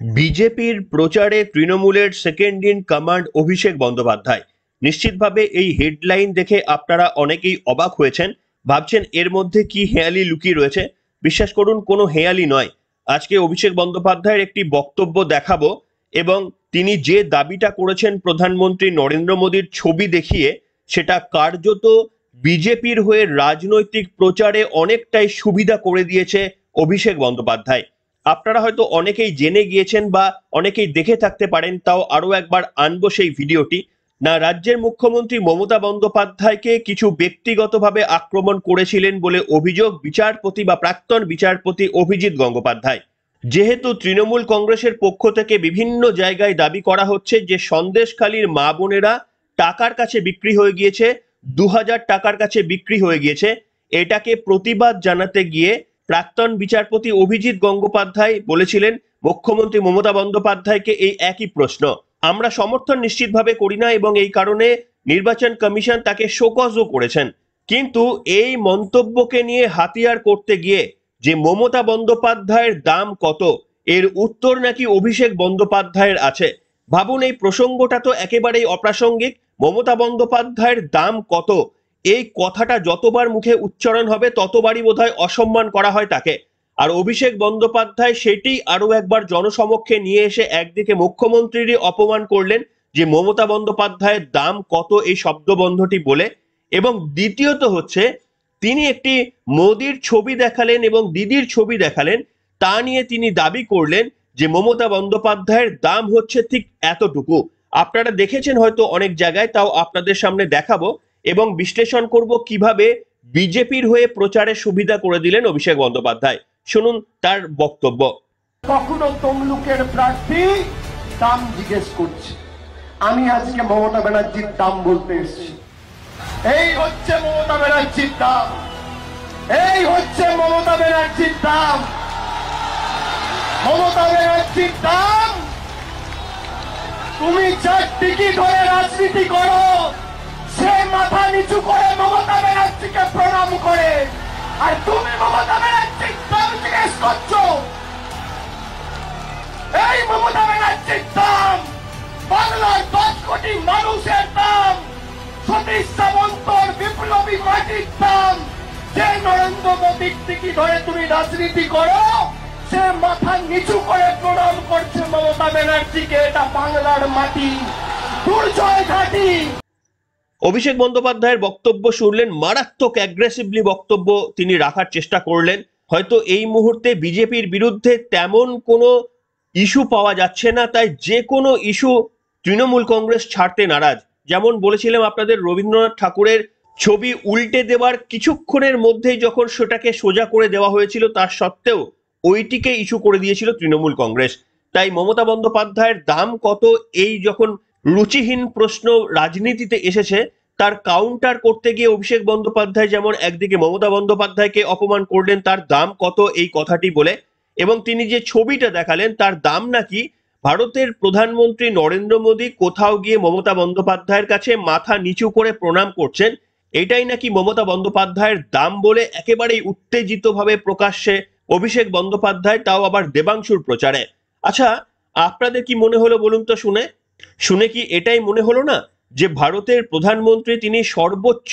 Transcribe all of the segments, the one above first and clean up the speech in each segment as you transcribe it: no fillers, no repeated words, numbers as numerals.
বিজেপির প্রচারে তৃণমূলের second in command Abhishek Bandyopadhyay. নিশ্চিতভাবে এই হেডলাইন দেখে আপনারা অনেকেই অবাক হয়েছেন, ভাবছেন এর মধ্যে কি হেঁয়ালি লুকিয়ে রয়েছে। বিশ্বাস করুন, কোনো হেঁয়ালি নয়। আজকে অভিষেক বন্দ্যোপাধ্যায়ের একটি বক্তব্য দেখাবো এবং তিনি যে দাবিটা করেছেন প্রধানমন্ত্রী নরেন্দ্র মোদীর ছবি দেখিয়ে, সেটা কার্যত বিজেপির হয়ে রাজনৈতিক প্রচারে অনেকটাই সুবিধা করে দিয়েছে অভিষেক বন্দ্যোপাধ্যায়। আপনারা হয়তো অনেকেই জেনে গিয়েছেন বা অনেকেই দেখে থাকতে পারেন, তাও আরো একবার আনবো সেই ভিডিওটি। না, রাজ্যের মুখ্যমন্ত্রী মমতা বন্দ্যোপাধ্যায়কে কিছু ব্যক্তিগতভাবে আক্রমণ করেছিলেন বলে অভিযোগ বিচারপতি বা প্রাক্তন বিচারপতি অভিজিৎ গঙ্গোপাধ্যায়। যেহেতু তৃণমূল কংগ্রেসের পক্ষ থেকে বিভিন্ন জায়গায় দাবি করা হচ্ছে যে সন্দেশখালীর মা বোনেরা টাকার কাছে বিক্রি হয়ে গিয়েছে, 2000 টাকার কাছে বিক্রি হয়ে গিয়েছে, এটাকে প্রতিবাদ জানাতে গিয়ে প্রাক্তন বিচারপতি অভিজিৎ গঙ্গোপাধ্যায় বলেছিলেন মুখ্যমন্ত্রী মমতা বন্দ্যোপাধ্যায়কে এই একই প্রশ্ন। আমরা সমর্থন নিশ্চিতভাবে করি না এবং এই কারণে নির্বাচন কমিশন তাকে শোকজও করেছেন। কিন্তু এই মন্তব্যকে নিয়ে হাতিয়ার করতে গিয়ে যে মমতা বন্দ্যোপাধ্যায়ের দাম কত, এর উত্তর নাকি অভিষেক বন্দ্যোপাধ্যায়ের আছে। ভাবুন, এই প্রসঙ্গটা তো একেবারেই অপ্রাসঙ্গিক। মমতা বন্দ্যোপাধ্যায়ের দাম কত, এই কথাটা যতবার মুখে উচ্চারণ হবে ততবারই বোধহয় অসম্মান করা হয় তাকে। আর অভিষেক বন্দ্যোপাধ্যায় সেটি আরো একবার জনসমক্ষে নিয়ে এসে একদিকে মুখ্যমন্ত্রীরই অপমান করলেন যে মমতা বন্দ্যোপাধ্যায়ের দাম কত এই শব্দবন্ধটি বলে, এবং দ্বিতীয়ত হচ্ছে তিনি একটি মোদির ছবি দেখালেন এবং দিদির ছবি দেখালেন। তা নিয়ে তিনি দাবি করলেন যে মমতা বন্দ্যোপাধ্যায়ের দাম হচ্ছে ঠিক এতটুকু। আপনারা দেখেছেন হয়তো অনেক জায়গায়, তাও আপনাদের সামনে দেখাবো এবং বিশ্লেষণ করব কিভাবে বিজেপির হয়ে প্রচারে সুবিধা করে দিলেন অভিষেক বন্দ্যোপাধ্যায়। শুনুন তার বক্তব্য। কখনো তমলুকের প্রার্থী দাম জিজ্ঞেস করছে, আমি আজকে মমতা ব্যানার্জির দাম বলতে এসেছি। এই হচ্ছে মমতা ব্যানার্জির দাম, এই হচ্ছে মমতা ব্যানার্জির দাম। মমতা ব্যানার্জির দাম, তুমি যার টিকিট হয়ে রাজনীতি করো সে মাথা নিচু করে মমতা ব্যানার্জিকে প্রণাম করে, আর তুমি মমতা ব্যানার্জির দাম জিজ্ঞেস করছো। এই মমতা ব্যানার্জির দাম বাংলার 10 কোটি মানুষের দাম, সতীশ সামন্তর বিপ্লবী মাটির দাম। যে নরেন্দ্র মোদীর টিকিট ধরে তুমি রাজনীতি করো সে মাথা নিচু করে প্রণাম করছে মমতা ব্যানার্জিকে। এটা বাংলার মাটি, দুর্জয় ঘাটি। অভিষেক বন্দ্যোপাধ্যায়ের বক্তব্য শুনলেন, মারাত্মক অ্যাগ্রেসিভলি বক্তব্য তিনি রাখার চেষ্টা করলেন। হয়তো এই মুহূর্তে বিজেপির বিরুদ্ধে তেমন কোনো ইস্যু পাওয়া যাচ্ছে না, তাই যে কোনো ইস্যু তৃণমূল কংগ্রেস ছাড়তে নারাজ। যেমন বলেছিলাম আপনাদের, রবীন্দ্রনাথ ঠাকুরের ছবি উল্টে দেওয়ার কিছুক্ষণের মধ্যেই যখন সেটাকে সোজা করে দেওয়া হয়েছিল, তার সত্ত্বেও ওইটিকে ইস্যু করে দিয়েছিল তৃণমূল কংগ্রেস। তাই মমতা বন্দ্যোপাধ্যায়ের দাম কত, এই যখন রুচিহীন প্রশ্ন রাজনীতিতে এসেছে, তার কাউন্টার করতে গিয়ে অভিষেক বন্দ্যোপাধ্যায় যেমন একদিকে মমতা বন্দ্যোপাধ্যায়কে অপমান করলেন তার দাম কত এই কথাটি বলে, এবং তিনি যে ছবিটা দেখালেন তার দাম নাকি ভারতের প্রধানমন্ত্রী নরেন্দ্র মোদী কোথাও গিয়ে মমতা বন্দ্যোপাধ্যায়ের কাছে মাথা নিচু করে প্রণাম করছেন, এটাই নাকি মমতা বন্দ্যোপাধ্যায়ের দাম বলে একেবারেই উত্তেজিতভাবে প্রকাশ্যে অভিষেক বন্দ্যোপাধ্যায়, তাও আবার দেবাংশুর প্রচারে। আচ্ছা, আপনাদের কি মনে হলো বলুন তো? শুনে কি এটাই মনে হলো না যে ভারতের প্রধানমন্ত্রী তিনি সর্বোচ্চ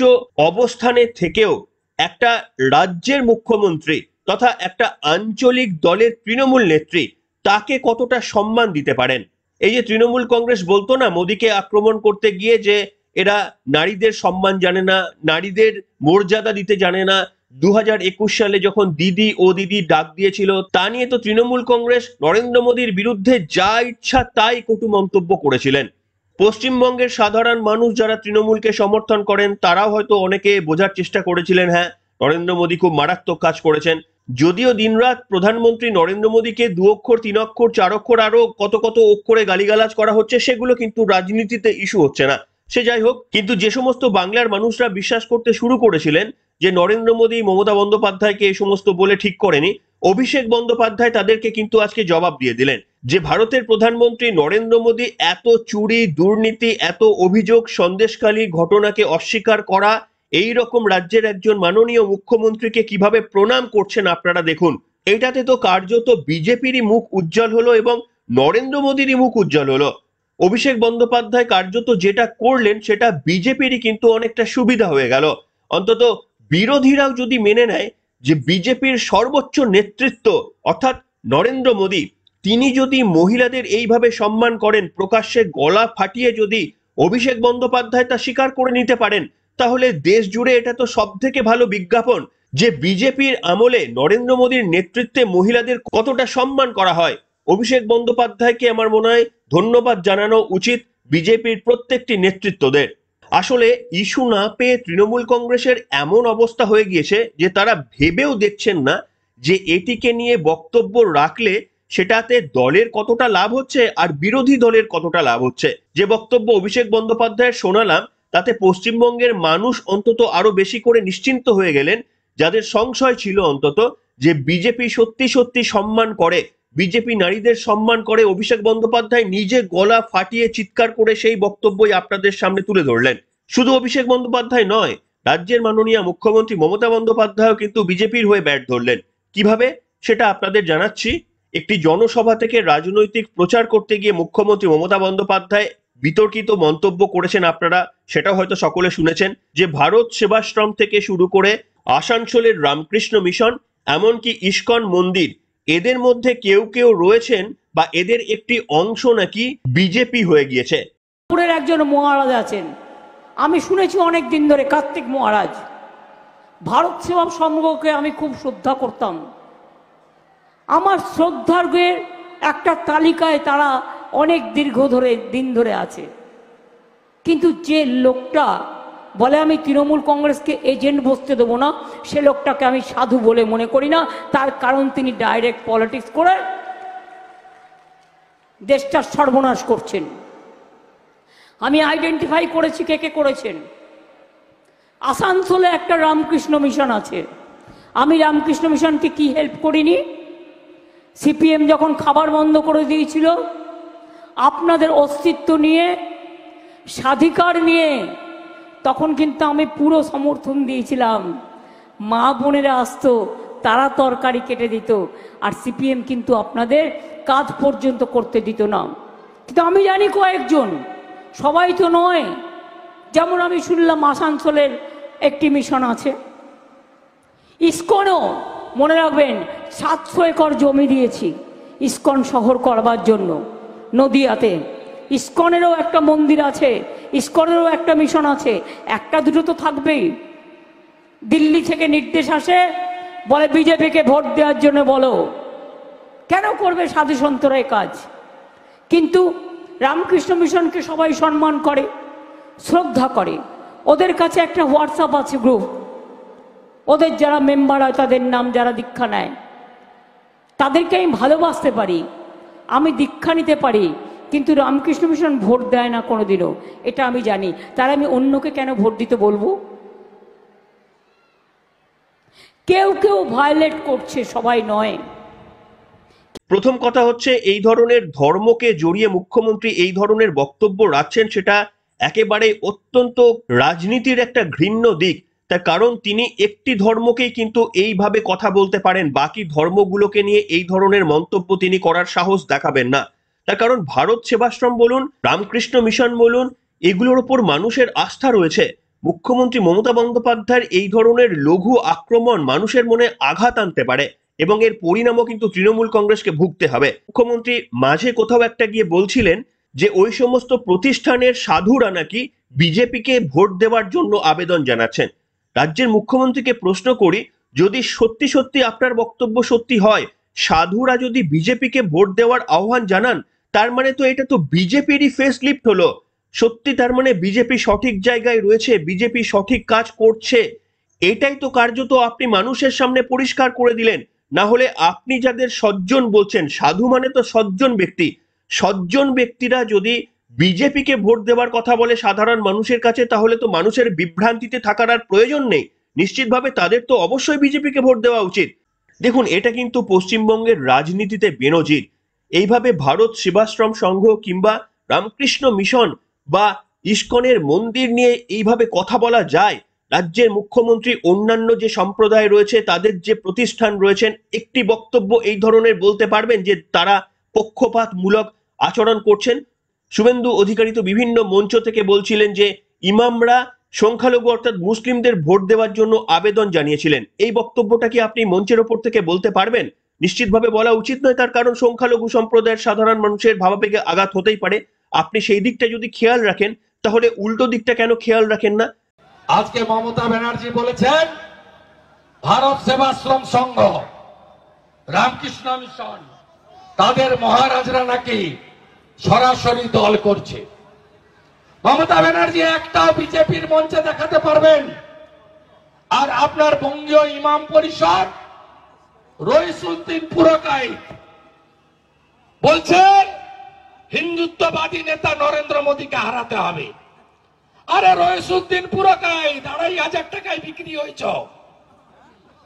অবস্থানে থেকেও একটা রাজ্যের মুখ্যমন্ত্রী তথা একটা আঞ্চলিক দলের তৃণমূল নেত্রী, তাকে কতটা সম্মান দিতে পারেন? এই যে তৃণমূল কংগ্রেস বলতো না মোদীকে আক্রমণ করতে গিয়ে যে এরা নারীদের সম্মান জানে না, নারীদের মর্যাদা দিতে জানে না, 2021 সালে যখন দিদি ও দিদি ডাক দিয়েছিল, তা নিয়ে তো তৃণমূল কংগ্রেস নরেন্দ্র মোদীর বিরুদ্ধে যা ইচ্ছা তাই কটু মন্তব্য করেছিলেন। পশ্চিমবঙ্গের সাধারণ মানুষ যারা তৃণমূলকে সমর্থন করেন তারাও হয়তো অনেকে বোঝার চেষ্টা করেছিলেন, হ্যাঁ নরেন্দ্র মোদী খুব মারাত্মক কাজ করেছেন। যদিও দিনরাত প্রধানমন্ত্রী নরেন্দ্র মোদীকে 2 অক্ষর 3 অক্ষর 4 অক্ষর আরো কত কত অক্ষরে গালিগালাজ করা হচ্ছে, সেগুলো কিন্তু রাজনীতিতে ইস্যু হচ্ছে না। সে যাই হোক, কিন্তু যে সমস্ত বাংলার মানুষরা বিশ্বাস করতে শুরু করেছিলেন যে নরেন্দ্র মোদী মমতা বন্দ্যোপাধ্যায়কে এই সমস্ত বলে ঠিক করেনি, অভিষেক বন্দ্যোপাধ্যায় তাদেরকে কিন্তু আজকে জবাব দিয়ে দিলেন যে ভারতের প্রধানমন্ত্রী নরেন্দ্র মোদী এত চুরি, দুর্নীতি, এত অভিযোগ, সন্দেশখালী ঘটনাকে অস্বীকার করা, এই রকম রাজ্যের একজন মাননীয় মুখ্যমন্ত্রীকে কিভাবে প্রণাম করছেন আপনারা দেখুন। এটাতে তো কার্যত বিজেপিরই মুখ উজ্জ্বল হলো এবং নরেন্দ্র মোদীরই মুখ উজ্জ্বল হলো। অভিষেক বন্দ্যোপাধ্যায় কার্যত যেটা করলেন সেটা বিজেপিরই কিন্তু অনেকটা সুবিধা হয়ে গেল। অন্তত বিরোধীরাও যদি মেনে নেয় যে বিজেপির সর্বোচ্চ নেতৃত্ব অর্থাৎ নরেন্দ্র মোদী, তিনি যদি মহিলাদের এইভাবে সম্মান করেন, প্রকাশ্যে গলা ফাটিয়ে যদি অভিষেক বন্দ্যোপাধ্যায় তা স্বীকার করে নিতে পারেন, তাহলে দেশ জুড়ে এটা তো সব থেকে ভালো বিজ্ঞাপন যে বিজেপির আমলে নরেন্দ্র মোদীর নেতৃত্বে মহিলাদের কতটা সম্মান করা হয়। অভিষেক বন্দ্যোপাধ্যায়কে আমার মনে হয় ধন্যবাদ জানানো উচিত বিজেপির প্রত্যেকটি নেতৃত্বদের। আসলে ইস্যু না পেয়ে তৃণমূল কংগ্রেসের এমন অবস্থা হয়ে গিয়েছে যে তারা ভেবেও দেখছেন না যে এটিকে নিয়ে বক্তব্য রাখলে সেটাতে দলের কতটা লাভ হচ্ছে আর বিরোধী দলের কতটা লাভ হচ্ছে। যে বক্তব্য অভিষেক বন্দ্যোপাধ্যায়ের শোনালাম তাতে পশ্চিমবঙ্গের মানুষ অন্তত আরো বেশি করে নিশ্চিন্ত হয়ে গেলেন, যাদের সংশয় ছিল অন্তত যে বিজেপি সত্যি সত্যি সম্মান করে, বিজেপি নারীদের সম্মান করে। অভিষেক বন্দ্যোপাধ্যায় নিজে গলা ফাটিয়ে চিৎকার করে সেই বক্তব্যই আপনাদের সামনে তুলে ধরলেন। শুধু অভিষেক বন্দ্যোপাধ্যায় নয়, রাজ্যের মাননীয় মুখ্যমন্ত্রী মমতা বন্দ্যোপাধ্যায়ও কিন্তু বিজেপির হয়ে ব্যাট ধরলেন। কিভাবে সেটা আপনাদের জানাচ্ছি। একটি জনসভা থেকে রাজনৈতিক প্রচার করতে গিয়ে মুখ্যমন্ত্রী মমতা বন্দ্যোপাধ্যায় বিতর্কিত মন্তব্য করেছেন। আপনারা সেটা হয়তো সকলে শুনেছেন যে ভারত সেবাশ্রম থেকে শুরু করে আসানসোলের রামকৃষ্ণ মিশন, এমনকি ইস্কন মন্দির, এদের মধ্যে কেউ কেউ রয়েছেন বা এদের একটি অংশ নাকি বিজেপি হয়ে গিয়েছে। পুরের একজন মহারাজ আছেন, আমি শুনেছি অনেক দিন ধরে, কার্তিক মহারাজ। ভারত সেবা সংঘকে আমি খুব শ্রদ্ধা করতাম। আমার শ্রদ্ধার্ঘের একটা তালিকায় তারা অনেক দিন ধরে আছে। কিন্তু যে লোকটা বলে আমি তৃণমূল কংগ্রেসকে এজেন্ট বসতে দেবো না, সে লোকটাকে আমি সাধু বলে মনে করি না। তার কারণ তিনি ডাইরেক্ট পলিটিক্স করে দেশটার সর্বনাশ করছেন। আমি আইডেন্টিফাই করেছি কে কে করেছেন। আসানসোলে একটা রামকৃষ্ণ মিশন আছে। আমি রামকৃষ্ণ মিশনকে কি হেল্প করিনি? সিপিএম যখন খাবার বন্ধ করে দিয়েছিল, আপনাদের অস্তিত্ব নিয়ে, স্বাধিকার নিয়ে, তখন কিন্তু আমি পুরো সমর্থন দিয়েছিলাম। মা বোনেরা আসতো, তারা তরকারি কেটে দিত, আর সিপিএম কিন্তু আপনাদের কাজ পর্যন্ত করতে দিত না। কিন্তু আমি জানি কয়েকজন, সবাই তো নয়। যেমন আমি শুনলাম আসানসোলের একটি মিশন আছে। ইস্কনও মনে রাখবেন 700 একর জমি দিয়েছি ইস্কন শহর করবার জন্য নদিয়াতে। ইস্কনেরও একটা মন্দির আছে, ইস্কনেরও একটা মিশন আছে। একটা দুটো তো থাকবেই। দিল্লি থেকে নির্দেশ আসে, বলে বিজেপিকে ভোট দেওয়ার জন্য বলো। কেন করবে সাধু সন্তরা এই কাজ? কিন্তু রামকৃষ্ণ মিশনকে সবাই সম্মান করে, শ্রদ্ধা করে। ওদের কাছে একটা হোয়াটসঅ্যাপ আছে গ্রুপ, ওদের যারা মেম্বার হয় তাদের নাম যারা দীক্ষা নেয়, তাদেরকে আমি ভালোবাসতে পারি, আমি দীক্ষা নিতে পারি, কিন্তু রামকৃষ্ণ মিশন ভোট দেয় না কোনোদিনও, এটা আমি জানি। তার আমি অন্যকে কেন ভোট দিতে বলবো? কেউ কেউ ভায়োলেট করছে, সবাই নয়। প্রথম কথা হচ্ছে, এই ধরনের ধর্মকে জড়িয়ে মুখ্যমন্ত্রী এই ধরনের বক্তব্য রাখছেন, সেটা একেবারে অত্যন্ত রাজনীতির একটা ঘৃণ্য দিক। তার কারণ তিনি একটি ধর্মকেই কিন্তু এইভাবে কথা বলতে পারেন, বাকি ধর্মগুলোকে নিয়ে এই ধরনের মন্তব্য তিনি করার সাহস দেখাবেন না। তার কারণ ভারত সেবাশ্রম বলুন, রামকৃষ্ণ মিশন বলুন, এগুলোর ওপর মানুষের আস্থা রয়েছে। মুখ্যমন্ত্রী মমতা বন্দ্যোপাধ্যায়ের এই ধরনের লঘু আক্রমণ মানুষের মনে আঘাত আনতে পারে এবং এর পরিণামও কিন্তু তৃণমূল কংগ্রেসকে ভুগতে হবে। মুখ্যমন্ত্রী মাঝে কোথাও একটা গিয়ে বলছিলেন যে ওই সমস্ত প্রতিষ্ঠানের সাধুরা নাকি বিজেপিকে ভোট দেওয়ার জন্য আবেদন জানাচ্ছেন। রাজ্যের মুখ্যমন্ত্রীকে প্রশ্ন করি, যদি সত্যি সত্যি আপনার বক্তব্য সত্যি হয়, সাধুরা যদি বিজেপিকে ভোট দেওয়ার আহ্বান জানান, তার মানে তো এটা তো বিজেপিরই ফেস লিফট হলো। সত্যি তার মানে বিজেপি সঠিক জায়গায় রয়েছে, বিজেপি সঠিক কাজ করছে। এটাই তো কার্যত আপনি মানুষের সামনে পরিষ্কার করে দিলেন। না হলে আপনি যাদের সজ্জন বলছেন, সাধু মানে তো সজ্জন ব্যক্তি, সজ্জন ব্যক্তিরা যদি বিজেপিকে ভোট দেওয়ার কথা বলে সাধারণ মানুষের কাছে, তাহলে তো মানুষের বিভ্রান্তিতে থাকার আর প্রয়োজন নেই। নিশ্চিতভাবে তাদের তো অবশ্যই বিজেপিকে ভোট দেওয়া উচিত। দেখুন, এটা কিন্তু পশ্চিমবঙ্গের রাজনীতিতে বেনজির। এইভাবে ভারত সেবাশ্রম সংঘ কিংবা রামকৃষ্ণ মিশন বা ইস্কনের মন্দির নিয়ে এইভাবে কথা বলা যায়? রাজ্যের মুখ্যমন্ত্রী অন্যান্য যে সম্প্রদায় রয়েছে, তাদের যে প্রতিষ্ঠান রয়েছেন, একটি বক্তব্য এই ধরনের বলতে পারবেন যে তারা পক্ষপাতমূলক আচরণ করছেন। শুভেন্দু অধিকারী তো বিভিন্ন মঞ্চ থেকে বলছিলেন যে ইমামরা সংখ্যালঘু অর্থাৎ মুসলিমদের ভোট দেওয়ার জন্য আবেদন জানিয়েছিলেন। এই বক্তব্যটা কি আপনি মঞ্চের ওপর থেকে বলতে পারবেন? নিশ্চিতভাবে বলা উচিত নয়, তার কারণ সংখ্যালঘু সম্প্রদায়ের সাধারণ মানুষের ভাবাবেগে আঘাত হতেই পারে। আপনি সেই দিকটা যদি খেয়াল রাখেন তাহলে উল্টো দিকটা কেন খেয়াল রাখেন না? আজকে মমতা ব্যানার্জি বলেছেন ভারত সেবাশ্রম সংঘ, রামকৃষ্ণ মিশন, তাদের মহারাজরা নাকি সরাসরি দল করছে। মমতা ব্যানার্জি একটাও বিজেপির মঞ্চে দেখাতে পারবেন? আর আপনার বঙ্গীয় ইমাম পরিষদ রইসুদ্দিন পুরকাইত বলছেন হিন্দুত্ববাদী নেতা নরেন্দ্র মোদীকে হারাতে হবে। আরে রইসুদ্দিন পুরকাইত 2,500 টাকায় বিক্রি হয়েছ,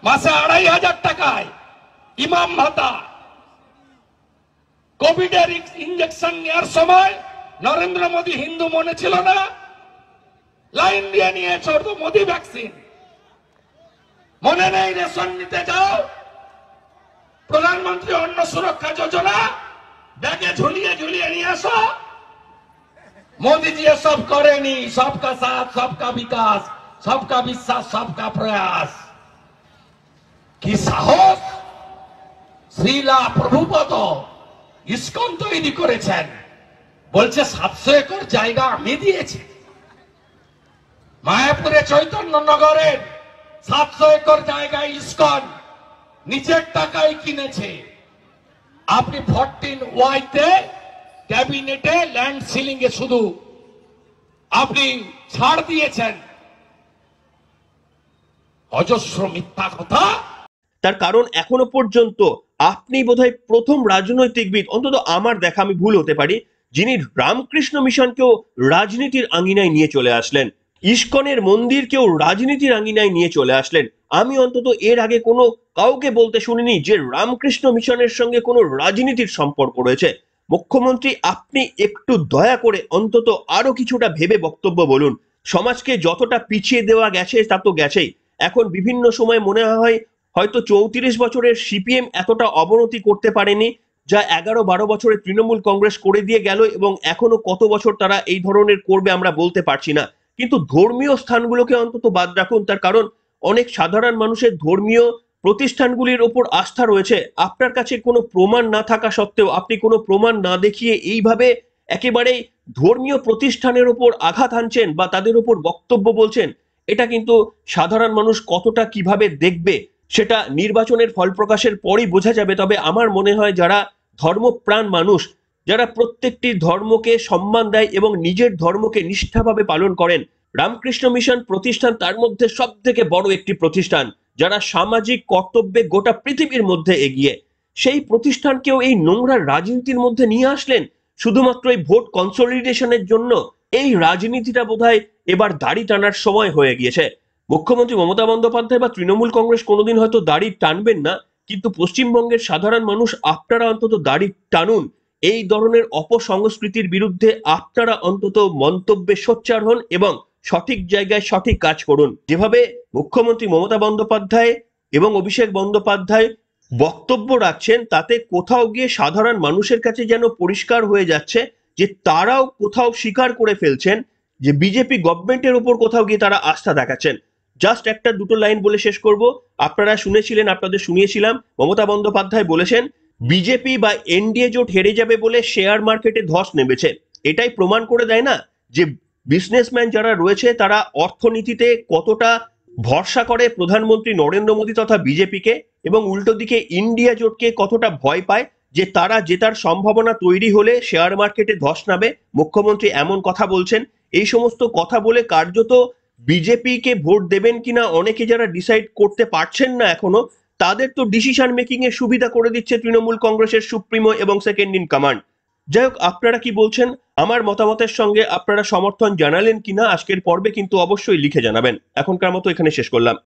মাসে 2,500 টাকায় ইমাম ভাতা। কোভিডের ইঞ্জেকশন নেওয়ার সময় নরেন্দ্র মোদী হিন্দু মনে ছিল না? লাইন দিয়ে নিয়েছ তো মোদী ভ্যাকসিন। মনে নেই রেশন নিতে যাও, প্রধানমন্ত্রী অন্ন সুরক্ষা যোজনা ব্যাগে ঝুলিয়ে ঝুলিয়ে নিয়ে আসো। মোদীজি এসব করেনি। সবকা সাথ, সবকা বিকাশ, সবকা বিশ্বাস, সবকা প্রয়াস। কি সাহস! শ্রীলা প্রভুপদ ইসকন তৈরি করেছেন, বলছে 700 একর জায়গা আমি দিয়েছি। মায়াপুরে চৈতন্যনগরের 700 একর জায়গায় ইসকন নিজের টাকায় কিনেছে। আপনি 14Y তে ক্যাবিনেটে ল্যান্ড সিলিং এ শুধু আপনি ছাড় দিয়েছেন। অজস্র মিথ্যা কথা। তার কারণ এখনো পর্যন্ত আপনি বোধহয় প্রথম রাজনৈতিকবিদ, অন্তত আমার দেখা, আমি ভুল হতে পারি, যিনি রামকৃষ্ণ মিশনকেও রাজনীতির আঙিনায় নিয়ে চলে আসলেন, ইসকনের মন্দিরকেও রাজনীতির আঙিনায় নিয়ে চলে আসলেন। আমি অন্তত এর আগে কোনো কাউকে বলতে শুনিনি যে রামকৃষ্ণ মিশনের সঙ্গে কোনো রাজনীতির সম্পর্ক রয়েছে। মুখ্যমন্ত্রী, আপনি একটু দয়া করে অন্তত আরো কিছুটা ভেবে বক্তব্য বলুন। সমাজকে যতটা পিছিয়ে দেওয়া গেছে তা তো গেছেই। এখন বিভিন্ন সময় মনে হয় হয়তো 34 বছরের সিপিএম এতটা অবনতি করতে পারেনি যা 11-12 বছরের তৃণমূল কংগ্রেস করে দিয়ে গেল, এবং এখনো কত বছর তারা এই ধরনের করবে আমরা বলতে পারছি না। কিন্তু ধর্মীয় স্থানগুলোকে অন্তত বাদ রাখুন, তার কারণ অনেক সাধারণ মানুষের ধর্মীয় প্রতিষ্ঠানগুলির ওপর আস্থা রয়েছে। আপনার কাছে কোনো প্রমাণ না থাকা সত্ত্বেও, আপনি কোনো প্রমাণ না দেখিয়ে এইভাবে একেবারেই ধর্মীয় প্রতিষ্ঠানের ওপর আঘাত হানছেন বা তাদের ওপর বক্তব্য বলছেন, এটা কিন্তু সাধারণ মানুষ কতটা কিভাবে দেখবে সেটা নির্বাচনের ফল প্রকাশের পরই বোঝা যাবে। তবে আমার মনে হয় যারা ধর্মপ্রাণ মানুষ, যারা প্রত্যেকটি ধর্মকে সম্মান দেয় এবং নিজের ধর্মকে নিষ্ঠাভাবে পালন করেন, রামকৃষ্ণ মিশন প্রতিষ্ঠান তার মধ্যে সব থেকে বড় একটি প্রতিষ্ঠান যারা সামাজিক কর্তব্যে গোটা পৃথিবীর মধ্যে এগিয়ে, সেই প্রতিষ্ঠানকেও এই নোংরা রাজনীতির মধ্যে নিয়ে আসলেন শুধুমাত্র এই ভোট কনসলিডেশনের জন্য। এই রাজনীতিটা বোধহয় এবার দাড়ি টানার সময় হয়ে গিয়েছে। মুখ্যমন্ত্রী মমতা বন্দ্যোপাধ্যায় বা তৃণমূল কংগ্রেস কোনোদিন হয়তো দাড়ি টানবেন না, কিন্তু পশ্চিমবঙ্গের সাধারণ মানুষ আপনারা অন্তত দাড়ি টানুন। এই ধরনের অপসংস্কৃতির বিরুদ্ধে আপনারা অন্তত মন্তব্যে সোচ্চার হন এবং সঠিক জায়গায় সঠিক কাজ করুন। যেভাবে মুখ্যমন্ত্রী মমতা বন্দ্যোপাধ্যায় এবং অভিষেক বন্দ্যোপাধ্যায় বক্তব্য রাখছেন, তাতে কোথাও গিয়ে সাধারণ মানুষের কাছে যেন পরিষ্কার হয়ে যাচ্ছে যে তারাও কোথাও স্বীকার করে ফেলছেন যে বিজেপি গভর্নমেন্টের উপর কোথাও গিয়ে তারা আস্থা দেখাচ্ছেন। জাস্ট একটা দুটো লাইন বলে শেষ করব। আপনারা শুনেছিলেন, আপনাদের শুনিয়েছিলাম, মমতা বন্দ্যোপাধ্যায় বলেছেন বিজেপি বা এনডিএ জোট হেরে যাবে বলে শেয়ার মার্কেটে ধস নেমেছে। এটাই প্রমাণ করে দেয় না যে বিজনেসম্যান যারা রয়েছে তারা অর্থনীতিতে কতটা ভরসা করে প্রধানমন্ত্রী নরেন্দ্র মোদী তথা বিজেপিকে, এবং উল্টো দিকে ইন্ডিয়া জোটকে কতটা ভয় পায় যে তারা জেতার সম্ভাবনা তৈরি হলে শেয়ার মার্কেটে ধস নামে। মুখ্যমন্ত্রী এমন কথা বলছেন। এই সমস্ত কথা বলে কার্যত বিজেপিকে ভোট দেবেন কিনা অনেকে যারা ডিসাইড করতে পারছেন না এখনো, তাদের তো ডিসিশন মেকিং এর সুবিধা করে দিচ্ছে তৃণমূল কংগ্রেসের সুপ্রিমো এবং সেকেন্ড ইন কমান্ড। যাই হোক, আপনারা কি বলছেন? আমার মতামতের সঙ্গে আপনারা সমর্থন জানালেন কিনা আজকের পর্বে কিন্তু অবশ্যই লিখে জানাবেন। এখনকার মতো এখানে শেষ করলাম।